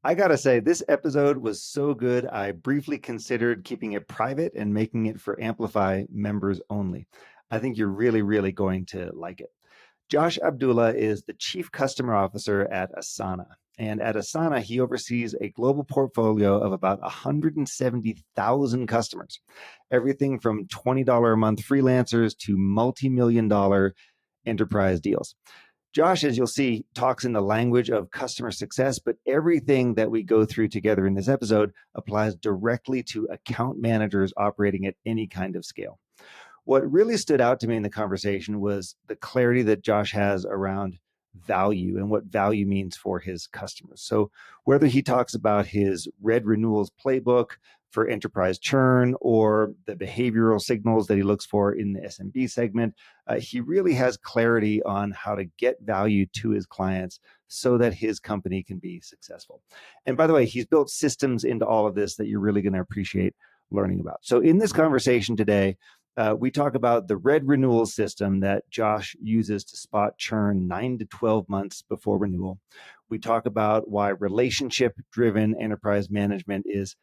I gotta say, this episode was so good, I briefly considered keeping it private and making it for Amplify members only. I think you're really going to like it. Josh Abdulla is the Chief Customer Officer at Asana. And at Asana, he oversees a global portfolio of about 170,000 customers, everything from $20 a month freelancers to multi-million dollar enterprise deals. Josh, as you'll see, talks in the language of customer success, but everything that we go through together in this episode applies directly to account managers operating at any kind of scale. What really stood out to me in the conversation was the clarity that Josh has around value and what value means for his customers. So whether he talks about his red renewals playbook for enterprise churn or the behavioral signals that he looks for in the SMB segment, he really has clarity on how to get value to his clients so that his company can be successful. And by the way, he's built systems into all of this that you're really going to appreciate learning about. So in this conversation today, we talk about the red renewal system that Josh uses to spot churn 9 to 12 months before renewal. We talk about why relationship driven enterprise management is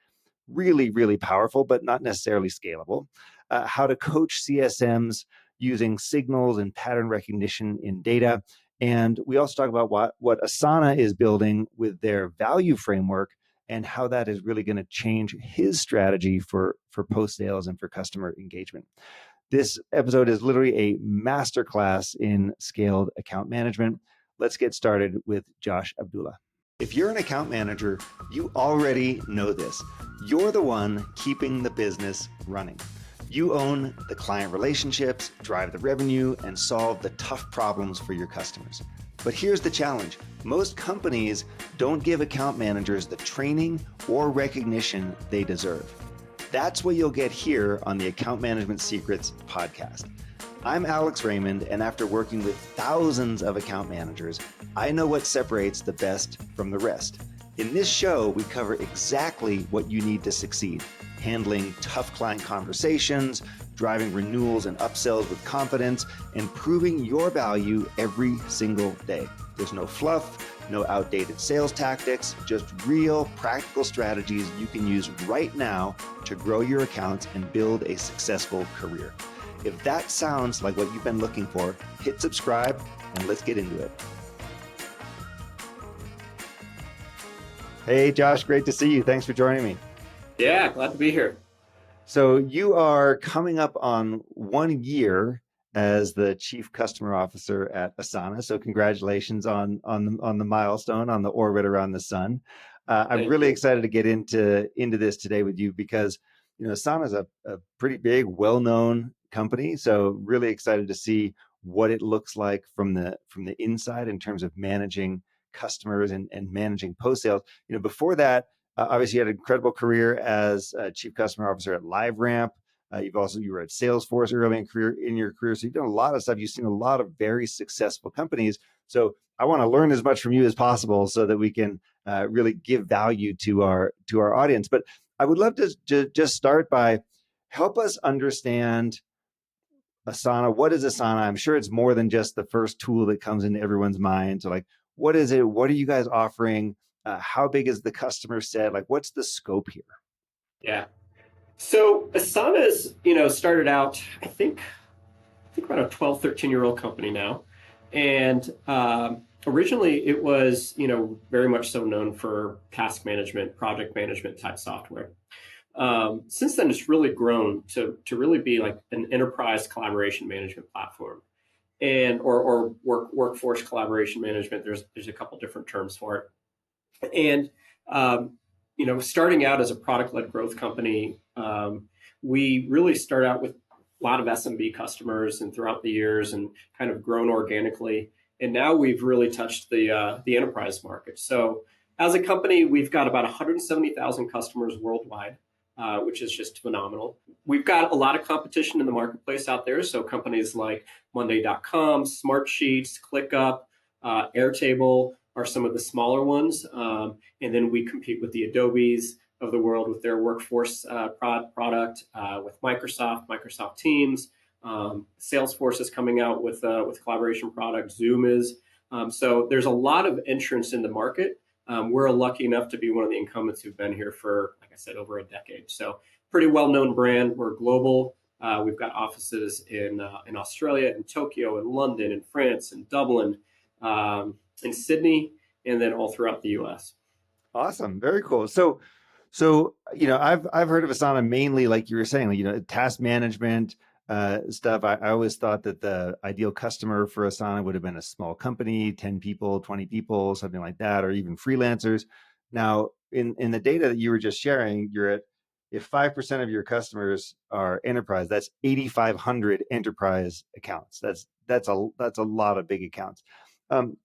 really powerful, but not necessarily scalable. How to coach CSMs using signals and pattern recognition in data. And we also talk about what Asana is building with their value framework and how that is really going to change his strategy for post sales and for customer engagement. This episode is literally a masterclass in scaled account management. Let's get started with Josh Abdulla. If you're an account manager, you already know this. You're the one keeping the business running. You own the client relationships, drive the revenue, and solve the tough problems for your customers. But here's the challenge. Most companies don't give account managers the training or recognition they deserve. That's what you'll get here on the Account Management Secrets podcast. I'm Alex Raymond, and after working with thousands of account managers, I know what separates the best from the rest. In this show, we cover exactly what you need to succeed, handling tough client conversations, driving renewals and upsells with confidence, and proving your value every single day. There's no fluff, no outdated sales tactics, just real practical strategies you can use right now to grow your accounts and build a successful career. If that sounds like what you've been looking for, hit subscribe and let's get into it. Hey, Josh, great to see you. Thanks for joining me. Yeah, glad to be here. So you are coming up on 1 year as the Chief Customer Officer at Asana. So congratulations on the milestone, on the orbit around the sun. I'm Thank really you. excited to get into this today with you because Asana is a pretty big, well-known company. So really excited to see what it looks like from the inside in terms of managing customers and managing post sales. Before that, obviously, you had an incredible career as Chief Customer Officer at LiveRamp. You were at Salesforce early in your career, so you've done a lot of stuff. You've seen a lot of very successful companies. So I want to learn as much from you as possible so that we can really give value to our audience. But I would love to just start by help us understand Asana. What is Asana? I'm sure it's more than just the first tool that comes into everyone's mind. So, like, what is it? What are you guys offering? How big is the customer set? Like, what's the scope here? Yeah. So Asana's, started out, I think about a 12, 13-year-old company now. And originally it was, very much so known for task management, project management type software. Since then, it's really grown to really be like an enterprise collaboration management platform, and or workforce collaboration management. There's a couple different terms for it. And starting out as a product-led growth company, we really start out with a lot of SMB customers, and throughout the years, and kind of grown organically. And now we've really touched the enterprise market. So as a company, we've got about 170,000 customers worldwide, which is just phenomenal. We've got a lot of competition in the marketplace out there. So companies like Monday.com, Smartsheets, ClickUp, Airtable are some of the smaller ones. And then we compete with the Adobes of the world with their workforce product, with Microsoft Teams. Salesforce is coming out with collaboration product. Zoom is. So there's a lot of entrants in the market. We're lucky enough to be one of the incumbents who've been here for, like I said, over a decade. So pretty well-known brand. We're global. We've got offices in Australia, in Tokyo, in London, in France, in Dublin, in Sydney, and then all throughout the U.S. Awesome. Very cool. So, I've heard of Asana mainly, like you were saying, like, task management stuff. I always thought that the ideal customer for Asana would have been a small company, 10 people, 20 people, something like that, or even freelancers. Now, in the data that you were just sharing, you're at if 5% of your customers are enterprise, that's 8,500 enterprise accounts. That's a lot of big accounts.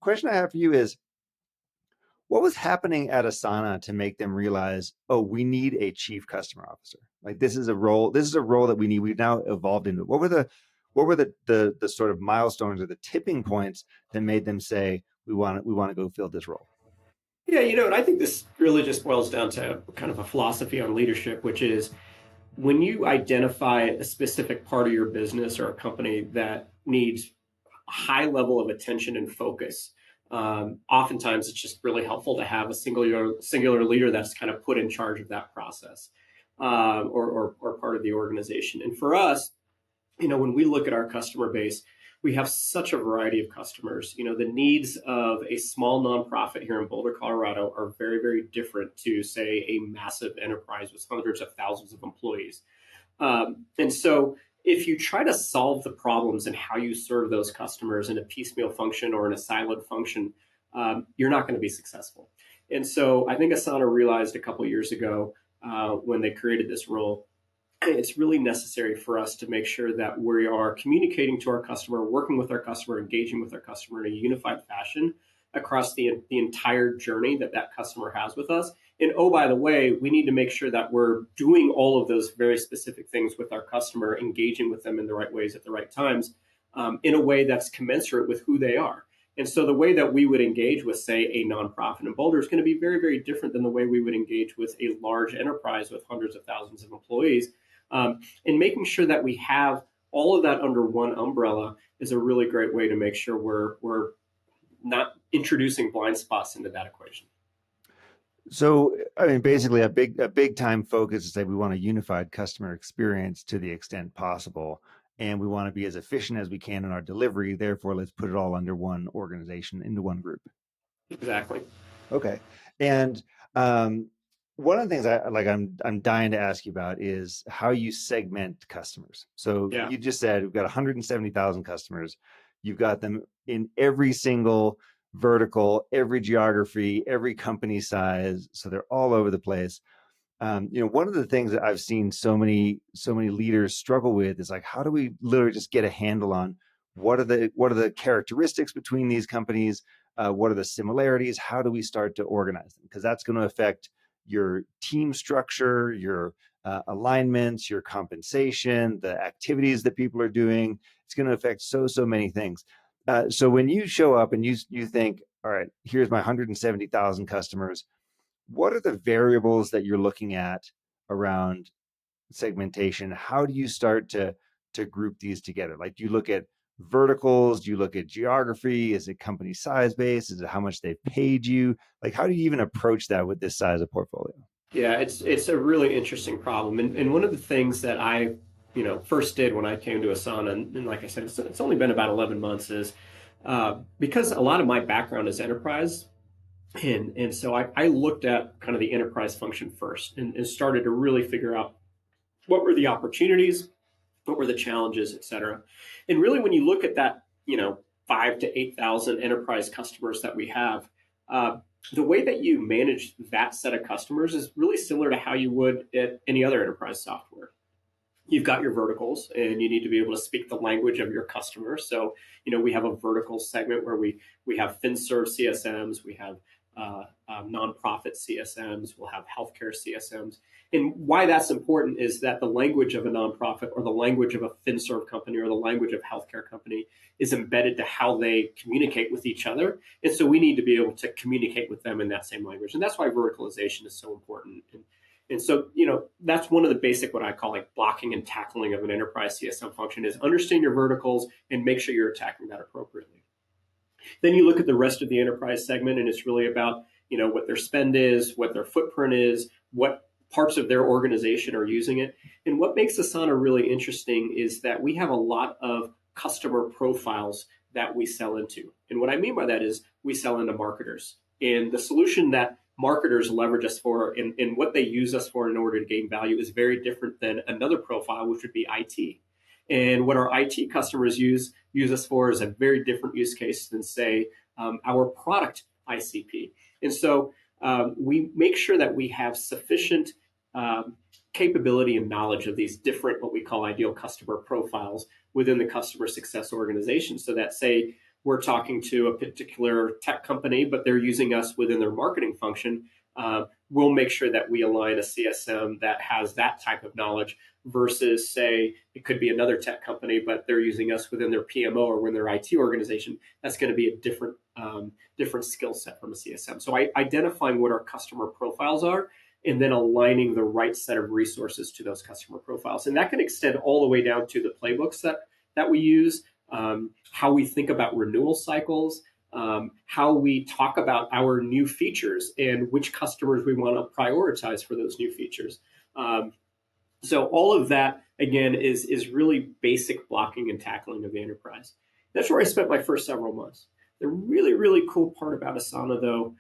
Question I have for you is, what was happening at Asana to make them realize, oh, we need a chief customer officer? Like this is a role that we need. We've now evolved into. What were the sort of milestones or the tipping points that made them say, we want to go fill this role? Yeah, and I think this really just boils down to kind of a philosophy on leadership, which is when you identify a specific part of your business or a company that needs a high level of attention and focus, oftentimes it's just really helpful to have a singular leader that's kind of put in charge of that process, or part of the organization. And for us, when we look at our customer base, we have such a variety of customers. The needs of a small nonprofit here in Boulder, Colorado are very, very different to, say, a massive enterprise with hundreds of thousands of employees. And so if you try to solve the problems and how you serve those customers in a piecemeal function or in a siloed function, you're not going to be successful. And so I think Asana realized a couple of years ago, when they created this role, it's really necessary for us to make sure that we are communicating to our customer, working with our customer, engaging with our customer in a unified fashion across the entire journey that customer has with us. And oh, by the way, we need to make sure that we're doing all of those very specific things with our customer, engaging with them in the right ways at the right times, in a way that's commensurate with who they are. And so the way that we would engage with, say, a nonprofit in Boulder is going to be very, very different than the way we would engage with a large enterprise with hundreds of thousands of employees. And making sure that we have all of that under one umbrella is a really great way to make sure we're not introducing blind spots into that equation. So, I mean, basically, a big time focus is that we want a unified customer experience to the extent possible, and we want to be as efficient as we can in our delivery. Therefore, let's put it all under one organization, into one group. Exactly. Okay. And one of the things I'm dying to ask you about is how you segment customers. So Yeah. you just said we've got 170,000 customers. You've got them in every single vertical, every geography, every company size. So they're all over the place. One of the things that I've seen so many leaders struggle with is like, how do we literally just get a handle on what are the characteristics between these companies? What are the similarities? How do we start to organize them? Because that's going to affect your team structure, your alignments, your compensation, the activities that people are doing. It's going to affect so many things. So when you show up and you think, all right, here's my 170,000 customers, what are the variables that you're looking at around segmentation? How do you start to group these together? Like, do you look at verticals? Do you look at geography? Is it company size based? Is it how much they've paid you? Like, how do you even approach that with this size of portfolio? Yeah, it's a really interesting problem. And one of the things that I, first did when I came to Asana, and like I said, it's only been about 11 months, is because a lot of my background is enterprise. And so I looked at kind of the enterprise function first, and started to really figure out what were the opportunities, what were the challenges, et cetera. And really, when you look at that, 5 to 8,000 enterprise customers that we have, uh, the way that you manage that set of customers is really similar to how you would at any other enterprise software. You've got your verticals, and you need to be able to speak the language of your customer. So, we have a vertical segment where we have FinServ CSMs, we have nonprofit CSMs, we'll have healthcare CSMs. And why that's important is that the language of a nonprofit, or the language of a FinServ company, or the language of a healthcare company is embedded to how they communicate with each other. And so we need to be able to communicate with them in that same language. And that's why verticalization is so important. And so, that's one of the basic, what I call like blocking and tackling of an enterprise CSM function, is understand your verticals and make sure you're attacking that appropriately. Then you look at the rest of the enterprise segment, and it's really about, what their spend is, what their footprint is, what parts of their organization are using it. And what makes Asana really interesting is that we have a lot of customer profiles that we sell into. And what I mean by that is we sell into marketers. And the solution that marketers leverage us for and what they use us for in order to gain value is very different than another profile, which would be IT. And what our IT customers use us for is a very different use case than, say, our product ICP. And so we make sure that we have sufficient capability and knowledge of these different, what we call ideal customer profiles within the customer success organization. So that, say, we're talking to a particular tech company, but they're using us within their marketing function, we'll make sure that we align a CSM that has that type of knowledge versus, say, it could be another tech company, but they're using us within their PMO or within their IT organization. That's going to be a different skill set from a CSM. So identifying what our customer profiles are and then aligning the right set of resources to those customer profiles. And that can extend all the way down to the playbooks that we use, how we think about renewal cycles, how we talk about our new features and which customers we want to prioritize for those new features. So all of that, again, is really basic blocking and tackling of the enterprise. That's where I spent my first several months. The really, really cool part about Asana, though,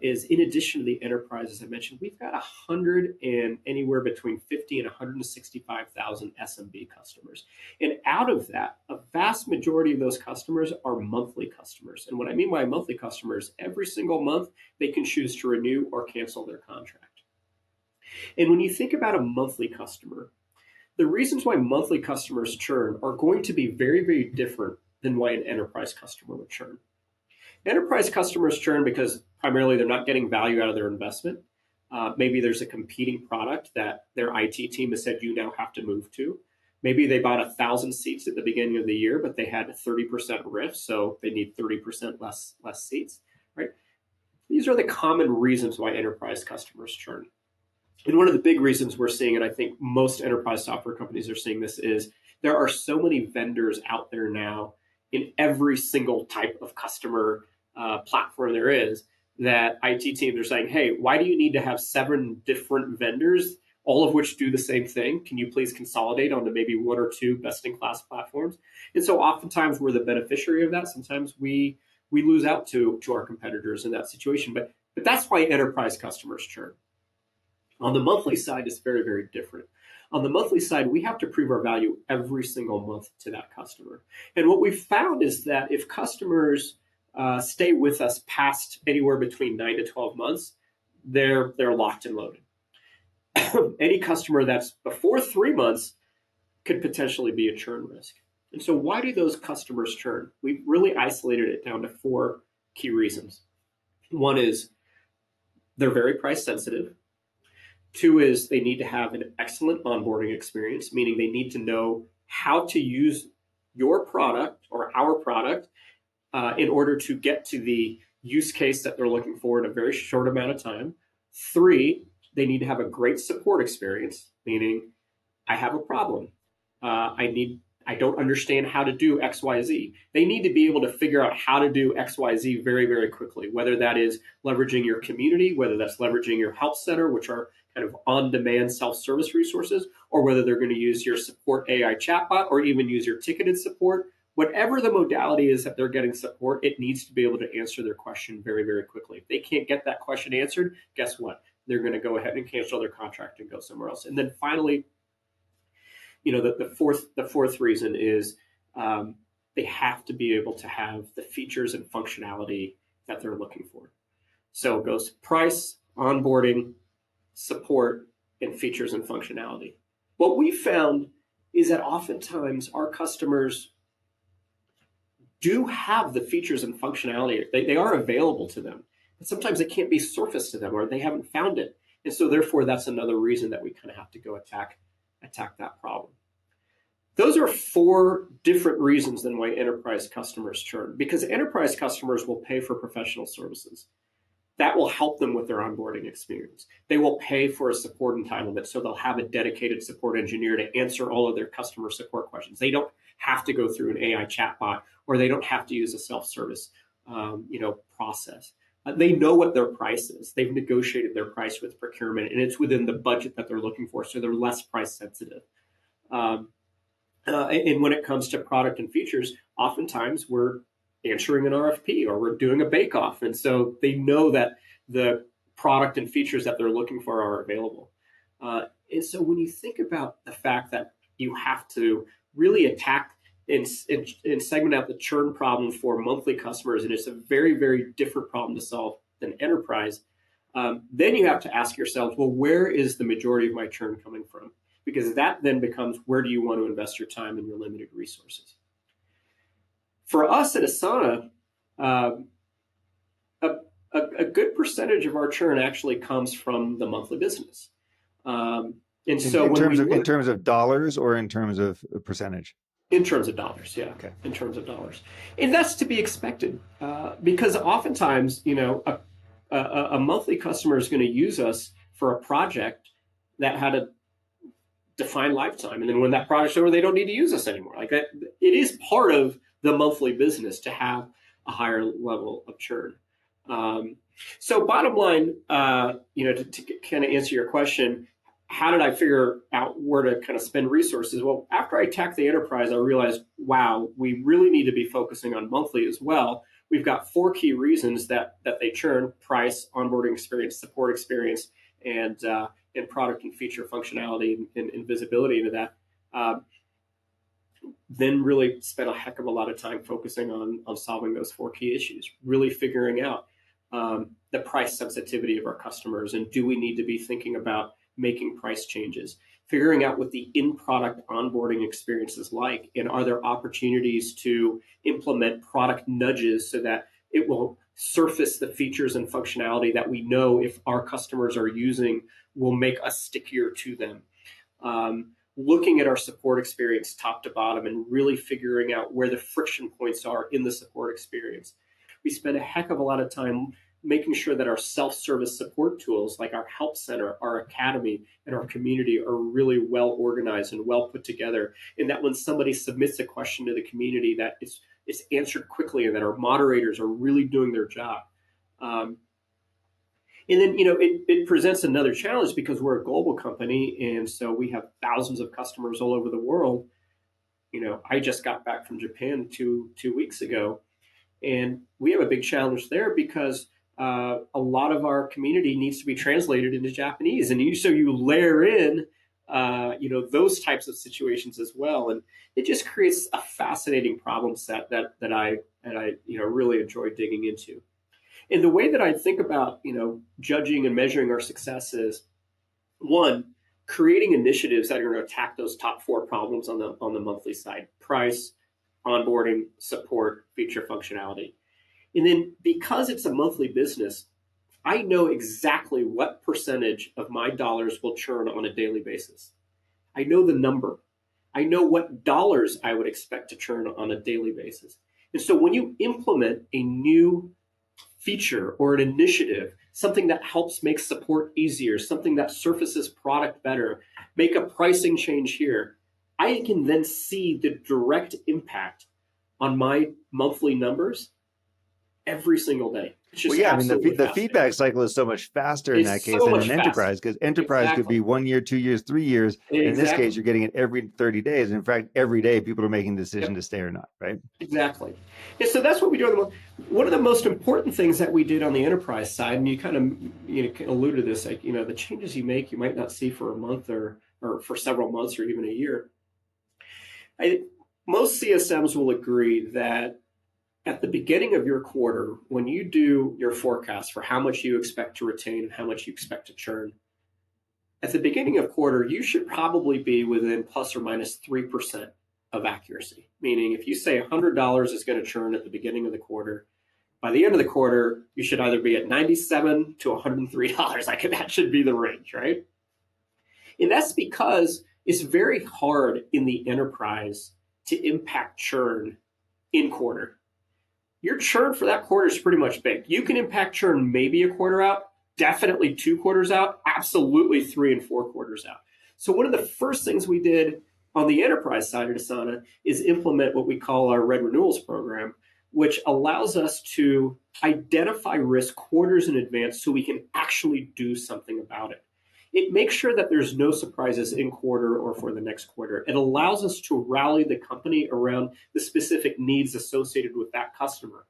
is in addition to the enterprise, as I mentioned, we've got 100 and anywhere between 50 and 165,000 SMB customers. And out of that, a vast majority of those customers are monthly customers. And what I mean by monthly customers, every single month, they can choose to renew or cancel their contract. And when you think about a monthly customer, the reasons why monthly customers churn are going to be very, very different than why an enterprise customer would churn. Enterprise customers churn because primarily they're not getting value out of their investment. Maybe there's a competing product that their IT team has said you now have to move to. Maybe they bought 1,000 seats at the beginning of the year, but they had a 30% RIF, so they need 30% less seats, right? These are the common reasons why enterprise customers churn. And one of the big reasons we're seeing, and I think most enterprise software companies are seeing this, is there are so many vendors out there now in every single type of customer platform there is, that IT teams are saying, hey, why do you need to have 7 different vendors, all of which do the same thing? Can you please consolidate onto maybe 1 or 2 best-in-class platforms? And so oftentimes we're the beneficiary of that. Sometimes we lose out to our competitors in that situation. But that's why enterprise customers churn. On the monthly side, it's very, very different. On the monthly side, we have to prove our value every single month to that customer. And what we've found is that if customers stay with us past anywhere between 9 to 12 months, they're locked and loaded. Any customer that's before 3 months could potentially be a churn risk. And so why do those customers churn? We've really isolated it down to 4 key reasons. One is they're very price sensitive. 2 is they need to have an excellent onboarding experience, meaning they need to know how to use your product or our product in order to get to the use case that they're looking for in a very short amount of time. 3, they need to have a great support experience, meaning I have a problem. I don't understand how to do XYZ. They need to be able to figure out how to do XYZ very, very quickly, whether that is leveraging your community, whether that's leveraging your help center, which are kind of on-demand self-service resources, or whether they're going to use your support AI chatbot or even use your ticketed support. Whatever the modality is that they're getting support, it needs to be able to answer their question very, very quickly. If they can't get that question answered, guess what? They're going to go ahead and cancel their contract and go somewhere else. And then finally, the fourth reason is they have to be able to have the features and functionality that they're looking for. So it goes price, onboarding, support, and features and functionality. What we found is that oftentimes our customers do have the features and functionality. They are available to them, but sometimes it can't be surfaced to them or they haven't found it. And so therefore, that's another reason that we kind of have to go attack that problem. Those are 4 different reasons than why enterprise customers churn, because enterprise customers will pay for professional services. That will help them with their onboarding experience. They will pay for a support entitlement, so they'll have a dedicated support engineer to answer all of their customer support questions. They don't have to go through an AI chatbot, or they don't have to use a self-service process. They know what their price is. They've negotiated their price with procurement, and it's within the budget that they're looking for, so they're less price sensitive. Um, and when it comes to product and features, oftentimes we're answering an RFP or we're doing a bake off. And so they know that the product and features that they're looking for are available. And so when you think about the fact that you have to really attack and segment out the churn problem for monthly customers, and it's a very, very different problem to solve than enterprise, then you have to ask yourself, well, where is the majority of my churn coming from? Because that then becomes, where do you want to invest your time and your limited resources? For us at Asana, um, a, a good percentage of our churn actually comes from the monthly business. And so In when terms we of look dollars or in terms of percentage? in terms of dollars, yeah, Okay. in terms of dollars, and that's to be expected because oftentimes, a monthly customer is going to use us for a project that had a defined lifetime, and then when that project's over, they don't need to use us anymore. Like that, it is part of the monthly business to have a higher level of churn. Um, so, bottom line, to kind of answer your question, how did I figure out where to kind of spend resources? Well, after I attacked the enterprise, I realized, wow, we really need to be focusing on monthly as well. We've got four key reasons that they churn: price, onboarding experience, support experience, and product and feature functionality and visibility into that. Uh, then really spent a heck of a lot of time focusing on solving those four key issues, really figuring out the price sensitivity of our customers, and do we need to be thinking about making price changes, figuring out what the in-product onboarding experience is like, and are there opportunities to implement product nudges so that it will surface the features and functionality that we know if our customers are using will make us stickier to them. Looking at our support experience top to bottom and really figuring out where the friction points are in the support experience. We spend a heck of a lot of time making sure that our self-service support tools like our help center, our academy, and our community are really well organized and well put together, and that when somebody submits a question to the community that it's answered quickly and that our moderators are really doing their job. And then, it presents another challenge because we're a global company. And so we have thousands of customers all over the world. I just got back from Japan two weeks ago, and we have a big challenge there because a lot of our community needs to be translated into Japanese. And so you layer in, those types of situations as well. And it just creates a fascinating problem set that I really enjoy digging into. And the way that I think about, judging and measuring our success is, one, creating initiatives that are going to attack those top four problems on the monthly side: price, onboarding, support, feature functionality. And then because it's a monthly business, I know exactly what percentage of my dollars will churn on a daily basis. I know the number. I know what dollars I would expect to churn on a daily basis. And so when you implement a new feature or an initiative, something that helps make support easier, something that surfaces product better, make a pricing change here, I can then see the direct impact on my monthly numbers every single day. It's Well, just yeah, I mean, absolutely the fascinating. feedback cycle is so much faster in that It's case so than much an faster. enterprise, because enterprise could Exactly. be 1 year, 2 years, 3 years. And in this case, Exactly. you're getting it every 30 days. In fact, every day people are making the decision Yep. to stay or not, right? Exactly. And so that's what we do. One of the most important things that we did on the enterprise side, and you kind of alluded to this, like the changes you make, you might not see for a month or for several months or even a year. Most CSMs will agree that at the beginning of your quarter, when you do your forecast for how much you expect to retain and how much you expect to churn, at the beginning of quarter, you should probably be within plus or minus 3% of accuracy. Meaning, if you say $100 is going to churn at the beginning of the quarter, by the end of the quarter, you should either be at $97 to $103. Like that should be the range, right? And that's because it's very hard in the enterprise to impact churn in quarter. Your churn for that quarter is pretty much baked. You can impact churn maybe a quarter out, definitely 2 quarters out, absolutely 3 and 4 quarters out. So one of the first things we did on the enterprise side of Asana is implement what we call our Red Renewals program, which allows us to identify risk quarters in advance so we can actually do something about it. It makes sure that there's no surprises in quarter or for the next quarter. It allows us to rally the company around the specific needs associated with that customer.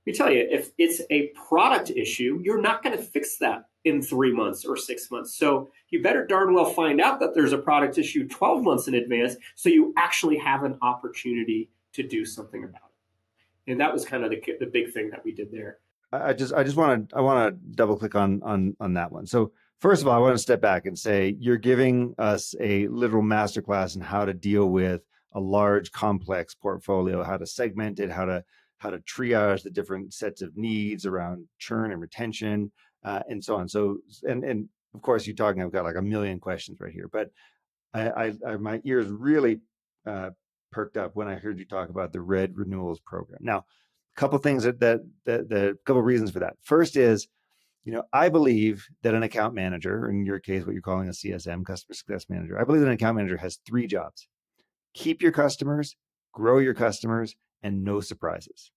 Let me tell you, if it's a product issue, you're not going to fix that in 3 months or 6 months. So you better darn well find out that there's a product issue 12 months in advance so you actually have an opportunity to do something about it. And that was kind of the big thing that we did there. I just want to double click on that one. So first of all, I want to step back and say you're giving us a literal masterclass in how to deal with a large, complex portfolio, how to segment it, how to triage the different sets of needs around churn and retention, and so on. So and of course, you're talking. I've got like a million questions right here, but my ears really perked up when I heard you talk about the Red Renewals program. Now, a couple things that couple reasons for that. First is, I believe that an account manager, in your case, what you're calling a CSM, customer success manager, I believe that an account manager has three jobs: keep your customers, grow your customers, and no surprises.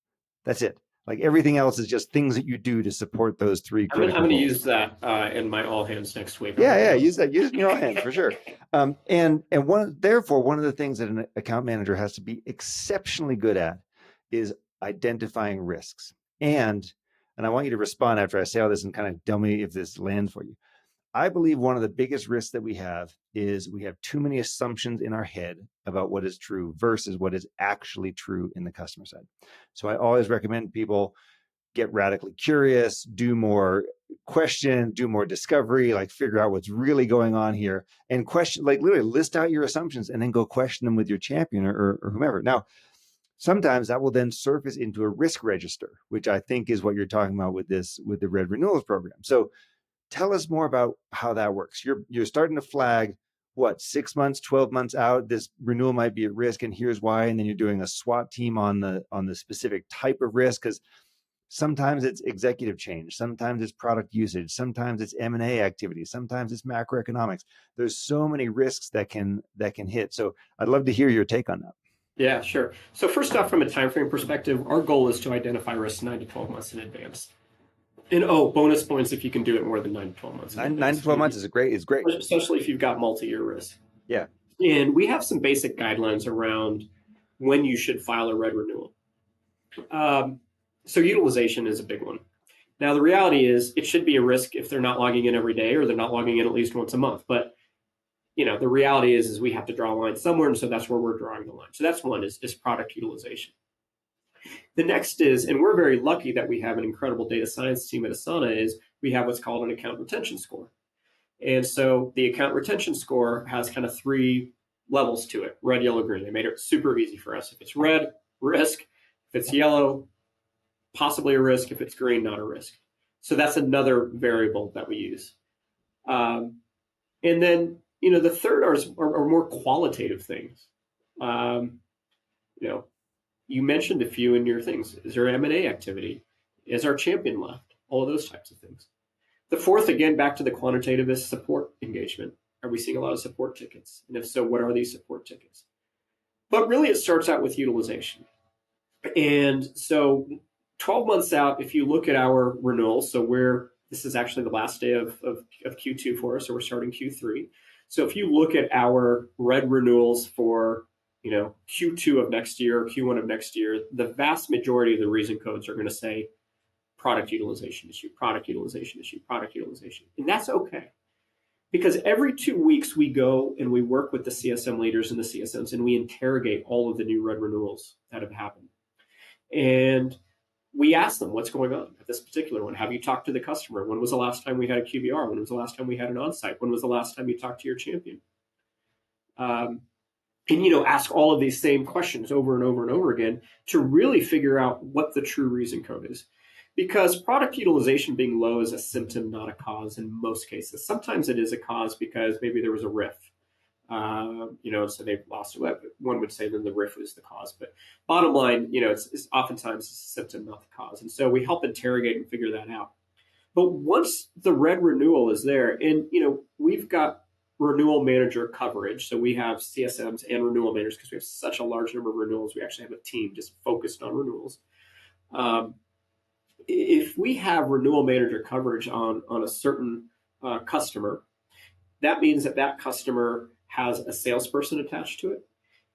That's it. Like everything else is just things that you do to support those three I'm critical gonna goals. use that in my all hands next week. I'm Yeah, gonna yeah, go. use that. Use it in your own hands for sure. Therefore, one of the things that an account manager has to be exceptionally good at is identifying risks. And I want you to respond after I say all this and kind of tell me if this lands for you. I believe one of the biggest risks that we have is we have too many assumptions in our head about what is true versus what is actually true in the customer side. So I always recommend people get radically curious, do more question, do more discovery, like figure out what's really going on here and question, like literally list out your assumptions and then go question them with your champion or whomever. Now, sometimes that will then surface into a risk register, which I think is what you're talking about with the Red Renewals program. So tell us more about how that works. You're starting to flag what, 6 months, 12 months out, this renewal might be at risk, and here's why. And then you're doing a SWAT team on the specific type of risk, because sometimes it's executive change, sometimes it's product usage, sometimes it's M&A activity, sometimes it's macroeconomics. There's so many risks that can hit. So I'd love to hear your take on that. Yeah, sure. So first off, from a time frame perspective, our goal is to identify risks 9 to 12 months in advance. And bonus points if you can do it more than 9 to 12 months in Nine to advance. 12 months is great. Especially if you've got multi-year risk. Yeah. And we have some basic guidelines around when you should file a red renewal. So utilization is a big one. Now, the reality is it should be a risk if they're not logging in every day or they're not logging in at least once a month. But the reality is we have to draw a line somewhere, and so that's where we're drawing the line. So that's one is product utilization. The next is, and we're very lucky that we have an incredible data science team at Asana, is we have what's called an account retention score. And so the account retention score has kind of three levels to it: red, yellow, green. They made it super easy for us. If it's red, risk. If it's yellow, possibly a risk. If it's green, not a risk. So that's another variable that we use. And then, the third are more qualitative things. Um, you know, you mentioned a few in your things. Is there M&A activity? Is our champion left? All of those types of things. The fourth, again, back to the quantitative, is support engagement. Are we seeing a lot of support tickets? And if so, what are these support tickets? But really, it starts out with utilization. And so 12 months out, if you look at our renewals, so this is actually the last day of Q2 for us, so we're starting Q3. So if you look at our red renewals for Q2 of next year, Q1 of next year, the vast majority of the reason codes are going to say product utilization issue, product utilization issue, product utilization. And that's okay. Because every 2 weeks we go and we work with the CSM leaders and the CSMs and we interrogate all of the new red renewals that have happened. And we ask them what's going on at this particular one. Have you talked to the customer? When was the last time we had a QBR? When was the last time we had an onsite? When was the last time you talked to your champion? And ask all of these same questions over and over and over again to really figure out what the true reason code is. Because product utilization being low is a symptom, not a cause in most cases. Sometimes it is a cause because maybe there was a riff. So they've lost it. One would say then the riff was the cause. But bottom line, it's oftentimes it's a symptom, not the cause. And so we help interrogate and figure that out. But once the red renewal is there, and we've got renewal manager coverage. So we have CSMs and renewal managers because we have such a large number of renewals. We actually have a team just focused on renewals. Um, if we have renewal manager coverage on a certain customer, that means that that customer has a salesperson attached to it,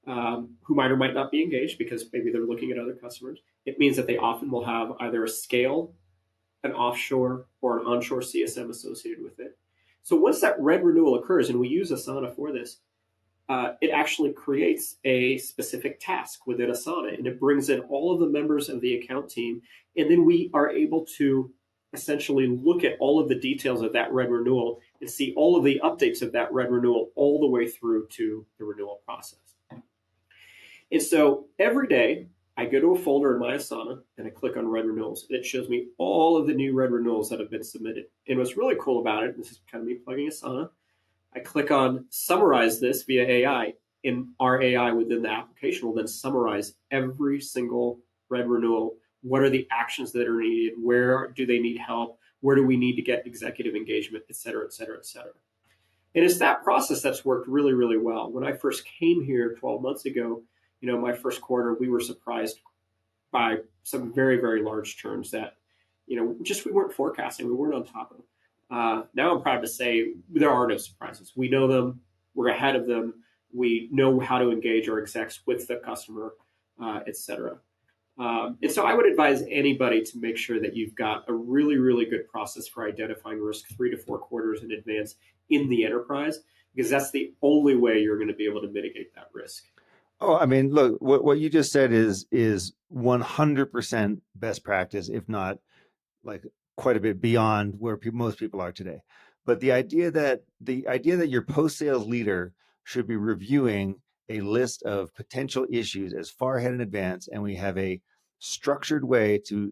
who might or might not be engaged because maybe they're looking at other customers. It means that they often will have either a scale, an offshore, or an onshore CSM associated with it. So once that red renewal occurs, and we use Asana for this, it actually creates a specific task within Asana, and it brings in all of the members of the account team. And then we are able to essentially look at all of the details of that red renewal and see all of the updates of that red renewal all the way through to the renewal process. And so every day I go to a folder in my Asana and I click on red renewals, and it shows me all of the new red renewals that have been submitted. And what's really cool about it, this is kind of me plugging Asana, I click on summarize this via AI, and our AI within the application will then summarize every single red renewal. What are the actions that are needed? Where do they need help? Where do we need to get executive engagement, et cetera, et cetera, et cetera. And it's that process that's worked really, really well. When I first came here 12 months ago, my first quarter, we were surprised by some very, very large churns that, just we weren't forecasting, we weren't on top of them. Now I'm proud to say there are no surprises. We know them, we're ahead of them, we know how to engage our execs with the customer, et cetera. And so I would advise anybody to make sure that you've got a really, really good process for identifying risk 3 to 4 quarters in advance in the enterprise, because that's the only way you're going to be able to mitigate that risk. Oh, I mean, look, what you just said is 100% best practice, if not like quite a bit beyond where most people are today. But the idea that your post sales leader should be reviewing a list of potential issues as far ahead in advance, and we have a structured way to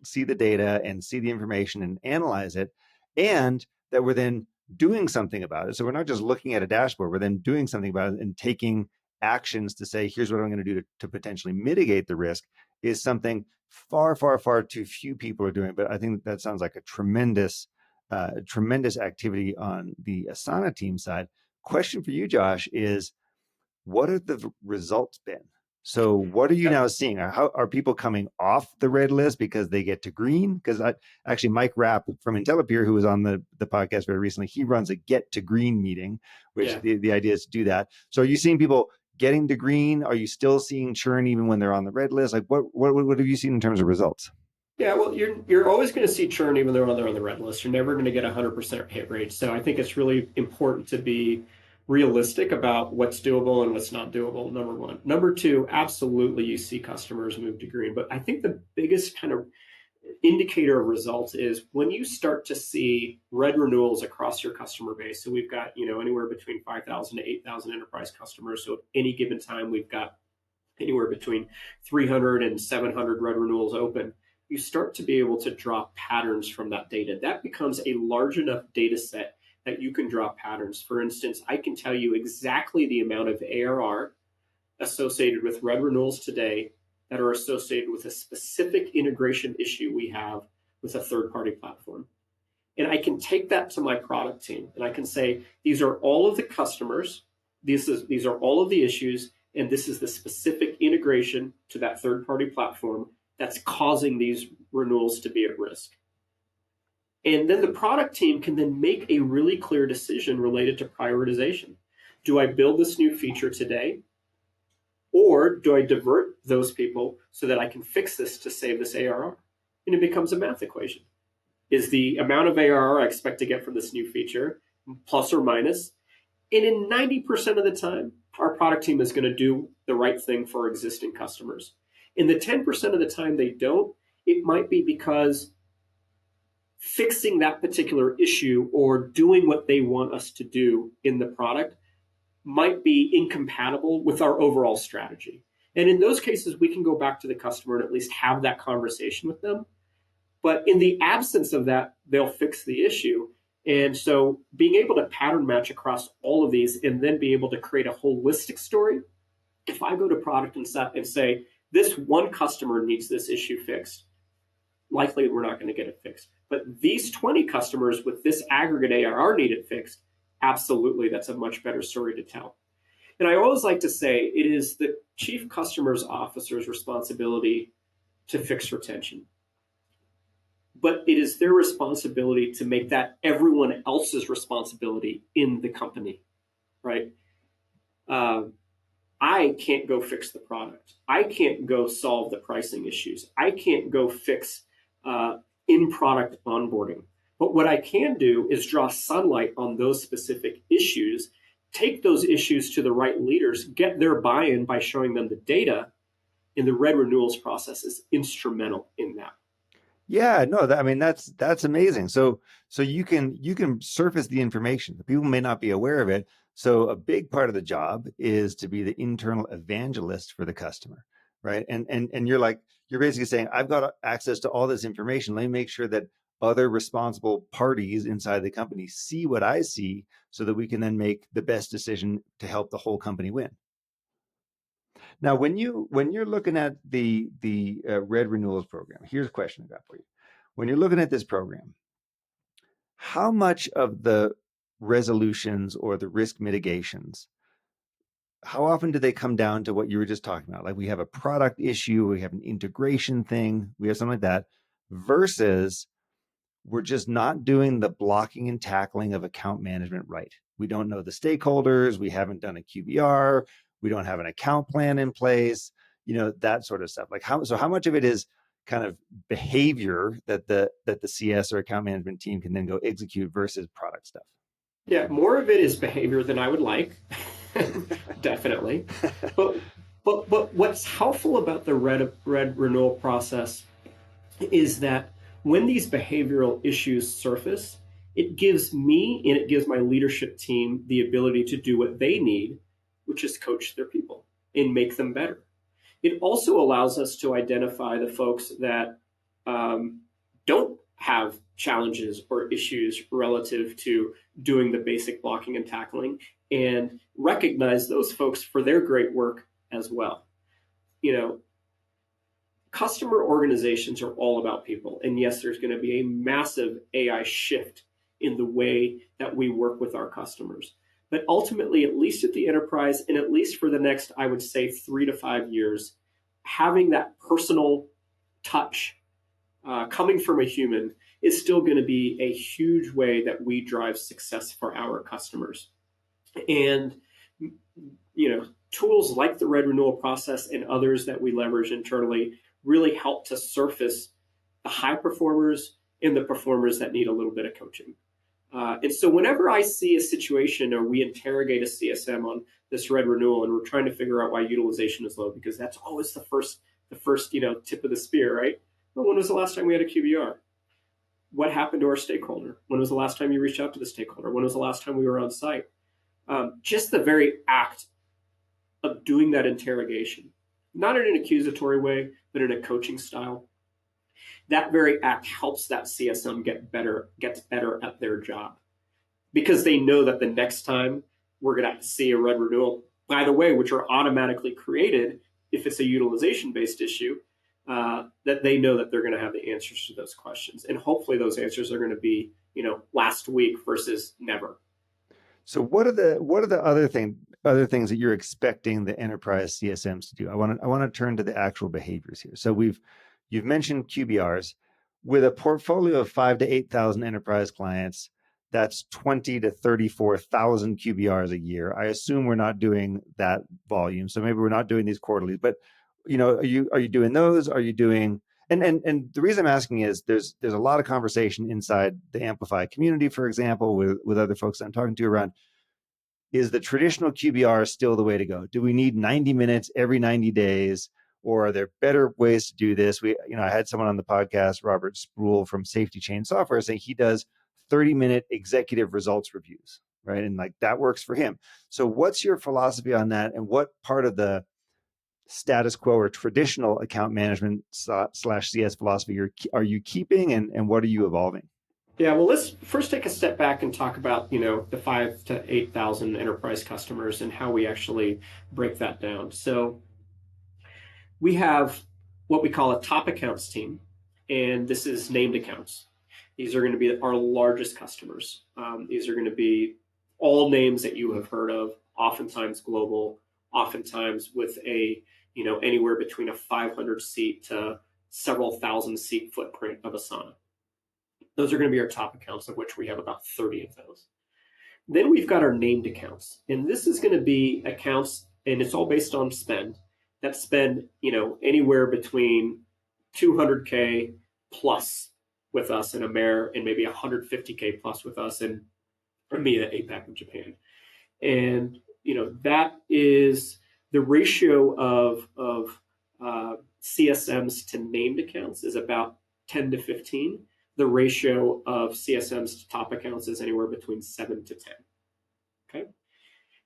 see the data and see the information and analyze it, and that we're then doing something about it. So we're not just looking at a dashboard, we're then doing something about it and taking actions to say, here's what I'm going to do to potentially mitigate the risk, is something far, far, far too few people are doing. But I think that sounds like a tremendous activity on the Asana team side. Question for you, Josh, is what have the results been? So what are you now seeing? How are people coming off the red list because they get to green? Because actually Mike Rapp from IntelliPeer, who was on the podcast very recently, he runs a get to green meeting, which Yeah. the idea is to do that. So are you seeing people getting to green? Are you still seeing churn even when they're on the red list? Like what have you seen in terms of results? Yeah, well, you're always going to see churn even though they're on the red list. You're never going to get a 100% hit rate. So I think it's really important to be realistic about what's doable and what's not doable, number one. Number two, absolutely you see customers move to green. But I think the biggest kind of indicator of results is when you start to see red renewals across your customer base. So we've got, anywhere between 5,000 to 8,000 enterprise customers. So at any given time, we've got anywhere between 300 and 700 red renewals open. You start to be able to draw patterns from that data. That becomes a large enough data set that you can draw patterns. For instance, I can tell you exactly the amount of ARR associated with red renewals today that are associated with a specific integration issue we have with a third party platform. And I can take that to my product team and I can say, these are all of the customers, these are all of the issues, and this is the specific integration to that third party platform that's causing these renewals to be at risk. And then the product team can then make a really clear decision related to prioritization. Do I build this new feature today? Or do I divert those people so that I can fix this to save this ARR? And it becomes a math equation. Is the amount of ARR I expect to get from this new feature plus or minus? And in 90% of the time, our product team is going to do the right thing for existing customers. In the 10% of the time they don't, it might be because fixing that particular issue or doing what they want us to do in the product might be incompatible with our overall strategy. And in those cases, we can go back to the customer and at least have that conversation with them. But in the absence of that, they'll fix the issue. And so being able to pattern match across all of these and then be able to create a holistic story. If I go to product and say, this one customer needs this issue fixed, likely we're not going to get it fixed. But these 20 customers with this aggregate ARR need it fixed, absolutely, that's a much better story to tell. And I always like to say it is the chief customer's officer's responsibility to fix retention. But it is their responsibility to make that everyone else's responsibility in the company, right? Uh, I can't go fix the product. I can't go solve the pricing issues. I can't go fix in product onboarding. But what I can do is draw sunlight on those specific issues, take those issues to the right leaders, get their buy in by showing them the data, and the red renewals process is instrumental in that. Yeah, no, I mean that's amazing. So you can surface the information. The people may not be aware of it. So a big part of the job is to be the internal evangelist for the customer, right? And you're basically saying, I've got access to all this information. Let me make sure that other responsible parties inside the company see what I see so that we can then make the best decision to help the whole company win. Now, when you're looking at the Red Renewals program, here's a question I got for you. When you're looking at this program, how much of the resolutions or the risk mitigations, how often do they come down to what you were just talking about? Like we have a product issue, we have an integration thing, we have something like that, versus we're just not doing the blocking and tackling of account management right. We don't know the stakeholders. We haven't done a QBR. We don't have an account plan in place, that sort of stuff. Like how much of it is kind of behavior that the CS or account management team can then go execute versus product stuff? Yeah, more of it is behavior than I would like, definitely. But but what's helpful about the red renewal process is that when these behavioral issues surface, it gives me and it gives my leadership team the ability to do what they need, which is coach their people and make them better. It also allows us to identify the folks that don't have challenges or issues relative to doing the basic blocking and tackling and recognize those folks for their great work as well. You know, customer organizations are all about people. And yes, there's going to be a massive AI shift in the way that we work with our customers. But ultimately, at least at the enterprise, and at least for the next, I would say, 3 to 5 years, having that personal touch coming from a human is still going to be a huge way that we drive success for our customers. And tools like the red renewal process and others that we leverage internally really help to surface the high performers and the performers that need a little bit of coaching. And so whenever I see a situation or we interrogate a CSM on this red renewal and we're trying to figure out why utilization is low, because that's always the first tip of the spear, right? Well, when was the last time we had a QBR? What happened to our stakeholder? When was the last time you reached out to the stakeholder? When was the last time we were on site? Just the very act of doing that interrogation, not in an accusatory way, but in a coaching style, that very act helps that CSM gets better at their job because they know that the next time we're going to see a red renewal, by the way, which are automatically created if it's a utilization based issue, that they know that they're going to have the answers to those questions. And hopefully those answers are going to be, last week versus never. So what are the other things that you're expecting the enterprise CSMs to do? I want to turn to the actual behaviors here. So you've mentioned QBRs. With a portfolio of 5 to 8,000 enterprise clients, that's 20 to 34,000 QBRs a year. I assume we're not doing that volume, so maybe we're not doing these quarterly. But are you doing those? Are you doing and the reason I'm asking is there's a lot of conversation inside the Amplify community, for example, with other folks that I'm talking to around, is the traditional QBR still the way to go? Do we need 90 minutes every 90 days? Or are there better ways to do this? I had someone on the podcast, Robert Spruill from Safety Chain Software, saying he does 30-minute executive results reviews, right? And like that works for him. So what's your philosophy on that? And what part of the status quo or traditional account management slash CS philosophy are you keeping, and what are you evolving? Yeah, well, let's first take a step back and talk about, the 5 to 8,000 enterprise customers and how we actually break that down. So we have what we call a top accounts team, and this is named accounts. These are going to be our largest customers. These are going to be all names that you have heard of, oftentimes global, oftentimes with a, anywhere between a 500 seat to several thousand seat footprint of Asana. Those are going to be our top accounts, of which we have about 30 of those. Then we've got our named accounts, and this is going to be accounts, and it's all based on spend, that spend, anywhere between 200K plus with us in AMER and maybe 150K plus with us in EMEA, APAC, and Japan. And that is the ratio of CSMs to named accounts is about 10 to 15. The ratio of CSMs to top accounts is anywhere between 7 to 10. Okay.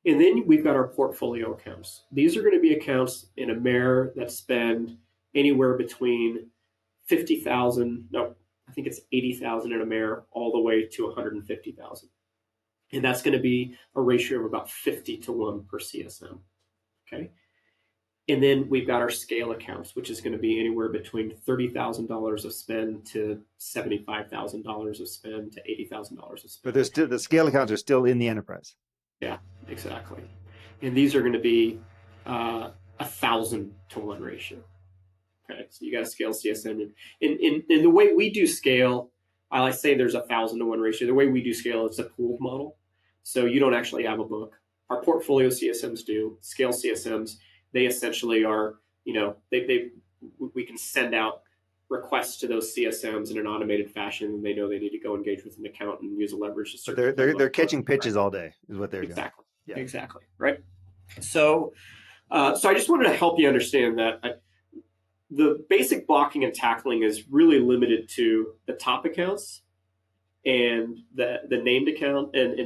And then we've got our portfolio accounts. These are going to be accounts in AMER that spend anywhere between 50,000, no, I think it's 80,000 in AMER, all the way to 150,000. And that's going to be a ratio of about 50 to 1 per CSM. Okay. And then we've got our scale accounts, which is going to be anywhere between $30,000 of spend to $75,000 of spend to $80,000 of spend. But there's still, the scale accounts are still in the enterprise. Yeah, exactly. And these are going to be 1,000 to 1 ratio. Okay, so you got to scale CSM. In the way we do scale, I say there's 1,000 to 1 ratio. The way we do scale is a pooled model. So you don't actually have a book. Our portfolio CSMs do. Scale CSMs, they essentially are, we can send out requests to those CSMs in an automated fashion, and they know they need to go engage with an account and use a leverage. But they're catching pitches all day, is what they're exactly. doing. Yeah. Exactly. Right. So I just wanted to help you understand that the basic blocking and tackling is really limited to the top accounts and the named account and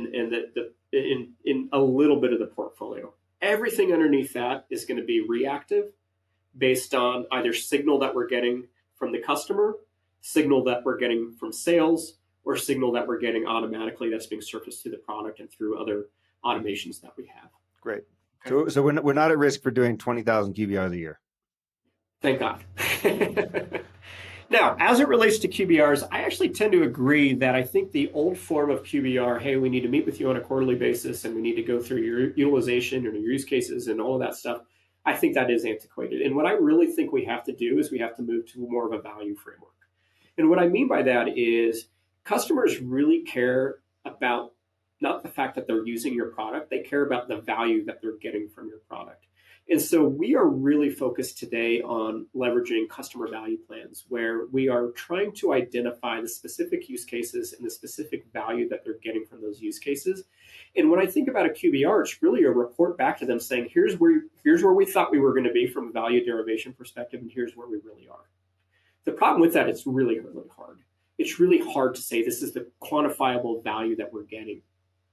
in a little bit of the portfolio. Everything underneath that is going to be reactive based on either signal that we're getting from the customer, signal that we're getting from sales, or signal that we're getting automatically that's being surfaced through the product and through other automations that we have. Great. Okay. So we're not at risk for doing 20,000 QBRs a year. Thank God. Now, as it relates to QBRs, I actually tend to agree that I think the old form of QBR, hey, we need to meet with you on a quarterly basis and we need to go through your utilization and your use cases and all of that stuff, I think that is antiquated. And what I really think we have to do is we have to move to more of a value framework. And what I mean by that is customers really care about not the fact that they're using your product, they care about the value that they're getting from your product. And so we are really focused today on leveraging customer value plans where we are trying to identify the specific use cases and the specific value that they're getting from those use cases. And when I think about a QBR, it's really a report back to them saying, here's where we thought we were going to be from a value derivation perspective, and here's where we really are. The problem with that, it's really, really hard. It's really hard to say this is the quantifiable value that we're getting.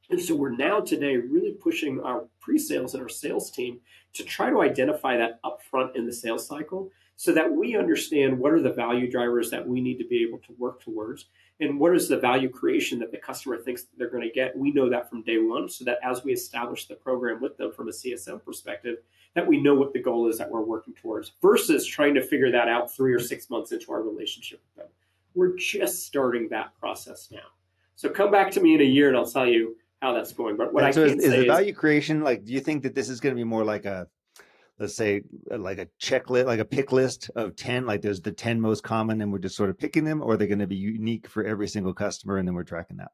And so we're now today really pushing our pre-sales and our sales team to try to identify that upfront in the sales cycle so that we understand what are the value drivers that we need to be able to work towards and what is the value creation that the customer thinks they're going to get. We know that from day one so that as we establish the program with them from a CSM perspective, that we know what the goal is that we're working towards versus trying to figure that out 3 or 6 months into our relationship with them. We're just starting that process now. So come back to me in a year and I'll tell you how that's going. But what I can say is the value creation, like, do you think that this is going to be more like a, let's say, like a checklist, like a pick list of 10, like there's the 10 most common and we're just sort of picking them, or are they going to be unique for every single customer and then we're tracking that?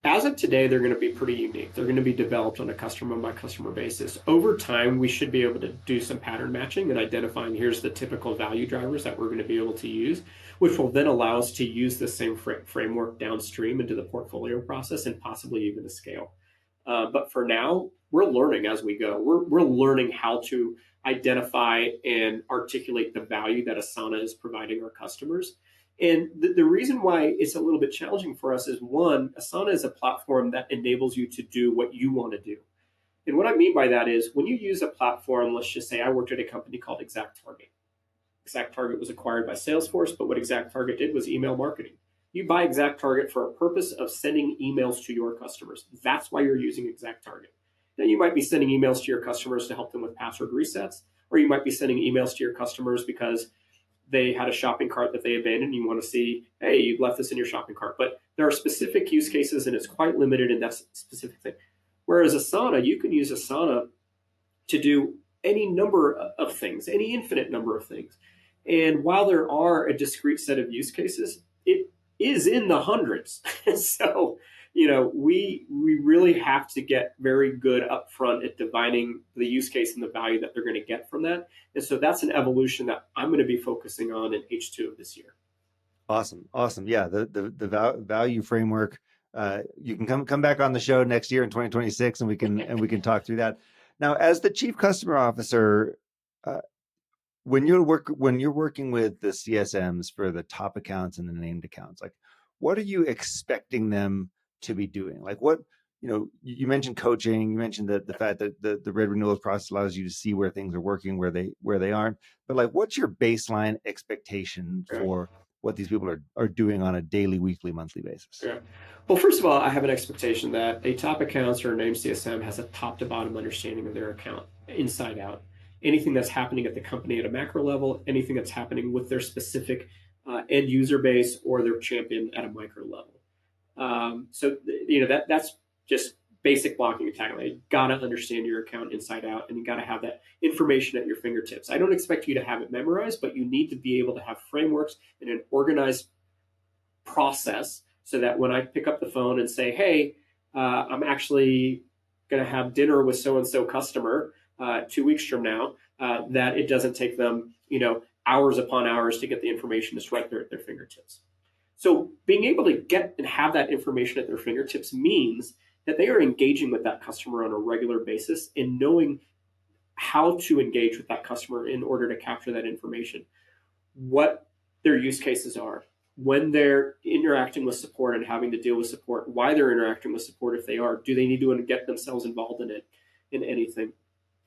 As of today, they're going to be pretty unique. They're going to be developed on a customer by customer basis. Over time, we should be able to do some pattern matching and identifying here's the typical value drivers that we're going to be able to use, which will then allow us to use the same framework downstream into the portfolio process and possibly even to scale. But for now, we're learning as we go. We're learning how to identify and articulate the value that Asana is providing our customers. And the reason why it's a little bit challenging for us is, one, Asana is a platform that enables you to do what you want to do. And what I mean by that is when you use a platform, let's just say I worked at a company called ExactTarget. ExactTarget was acquired by Salesforce, but what ExactTarget did was email marketing. You buy ExactTarget for a purpose of sending emails to your customers. That's why you're using ExactTarget. Now, you might be sending emails to your customers to help them with password resets, or you might be sending emails to your customers because they had a shopping cart that they abandoned and you want to see, hey, you left this in your shopping cart. But there are specific use cases and it's quite limited in that specific thing. Whereas Asana, you can use Asana to do any number of things, any infinite number of things. And while there are a discrete set of use cases, it is in the hundreds. So, we really have to get very good upfront at divining the use case and the value that they're going to get from that. And so that's an evolution that I'm going to be focusing on in H2 of this year. Awesome. Yeah, the value framework. You can come back on the show next year in 2026, and we can talk through that. Now, as the chief customer officer, uh, when you're working with the CSMs for the top accounts and the named accounts, like what are you expecting them to be doing? Like what, you mentioned coaching, you mentioned the fact that the red renewals process allows you to see where things are working, where they aren't. But like what's your baseline expectation Yeah. for what these people are doing on a daily, weekly, monthly basis? Yeah. Well, first of all, I have an expectation that a top accounts or a named CSM has a top to bottom understanding of their account inside out. Anything that's happening at the company at a macro level, anything that's happening with their specific end user base or their champion at a micro level. So that's just basic blocking and tackling. You got to understand your account inside out, and you got to have that information at your fingertips. I don't expect you to have it memorized, but you need to be able to have frameworks and an organized process so that when I pick up the phone and say, hey, I'm actually going to have dinner with so and so customer 2 weeks from now, that it doesn't take them, hours upon hours to get the information just right there at their fingertips. So being able to get and have that information at their fingertips means that they are engaging with that customer on a regular basis and knowing how to engage with that customer in order to capture that information, what their use cases are, when they're interacting with support and having to deal with support, why they're interacting with support if they are, do they need to get themselves involved in it, in anything,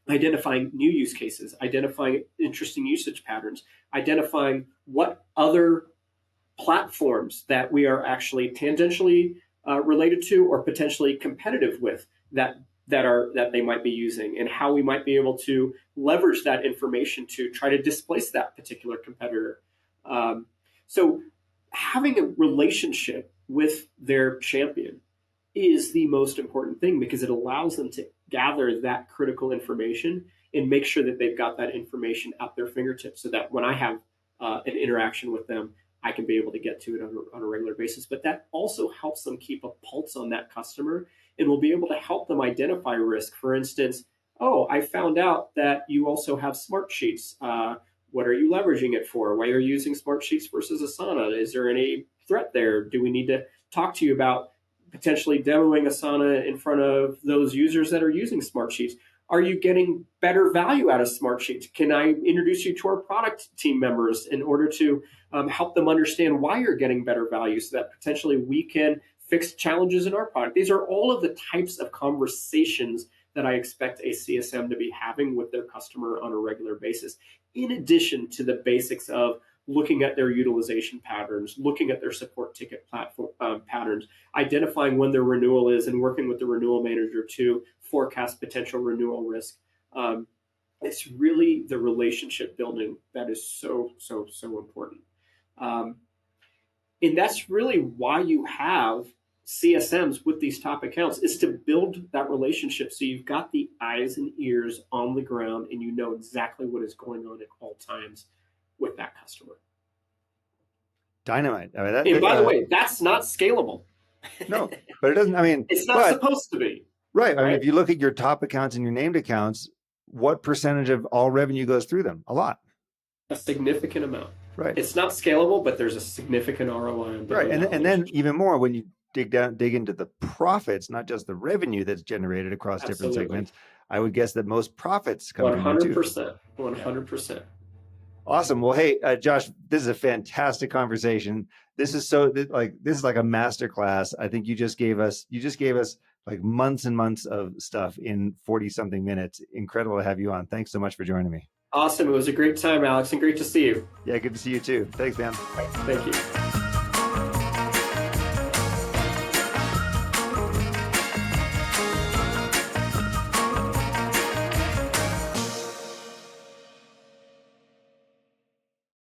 identifying new use cases, identifying interesting usage patterns, identifying what other platforms that we are actually tangentially related to or potentially competitive with that they might be using, and how we might be able to leverage that information to try to displace that particular competitor. So having a relationship with their champion is the most important thing, because it allows them to gather that critical information and make sure that they've got that information at their fingertips, so that when I have an interaction with them, I can be able to get to it on a regular basis. But that also helps them keep a pulse on that customer, and will be able to help them identify risk. For instance, oh, I found out that you also have smart sheets. What are you leveraging it for? Why are you using smart sheets versus Asana? Is there any threat there? Do we need to talk to you about potentially demoing Asana in front of those users that are using smart sheets? Are you getting better value out of smart sheets? Can I introduce you to our product team members in order to help them understand why you're getting better value, so that potentially we can fix challenges in our product? These are all of the types of conversations that I expect a CSM to be having with their customer on a regular basis, in addition to the basics of looking at their utilization patterns, looking at their support ticket platform patterns, identifying when their renewal is, and working with the renewal manager to forecast potential renewal risk. It's really the relationship building that is so important. And that's really why you have CSMs with these top accounts, is to build that relationship, so you've got the eyes and ears on the ground and you know exactly what is going on at all times with that customer. Dynamite. I mean, and by the way, that's not scalable. No, but it doesn't. I mean, it's not supposed to be. Right. I mean, if you look at your top accounts and your named accounts, what percentage of all revenue goes through them? A lot. A significant amount. Right. It's not scalable, but there's a significant ROI on right. And then even more when you dig into the profits, not just the revenue that's generated across different segments. I would guess that most profits come from there too. 100%. 100%. Awesome. Well, hey, Josh, this is a fantastic conversation. This is like a masterclass. I think you just gave us like months and months of stuff in 40 something minutes. Incredible to have you on. Thanks so much for joining me. Awesome. It was a great time, Alex, and great to see you. Yeah, good to see you too. Thanks, man. Thank you.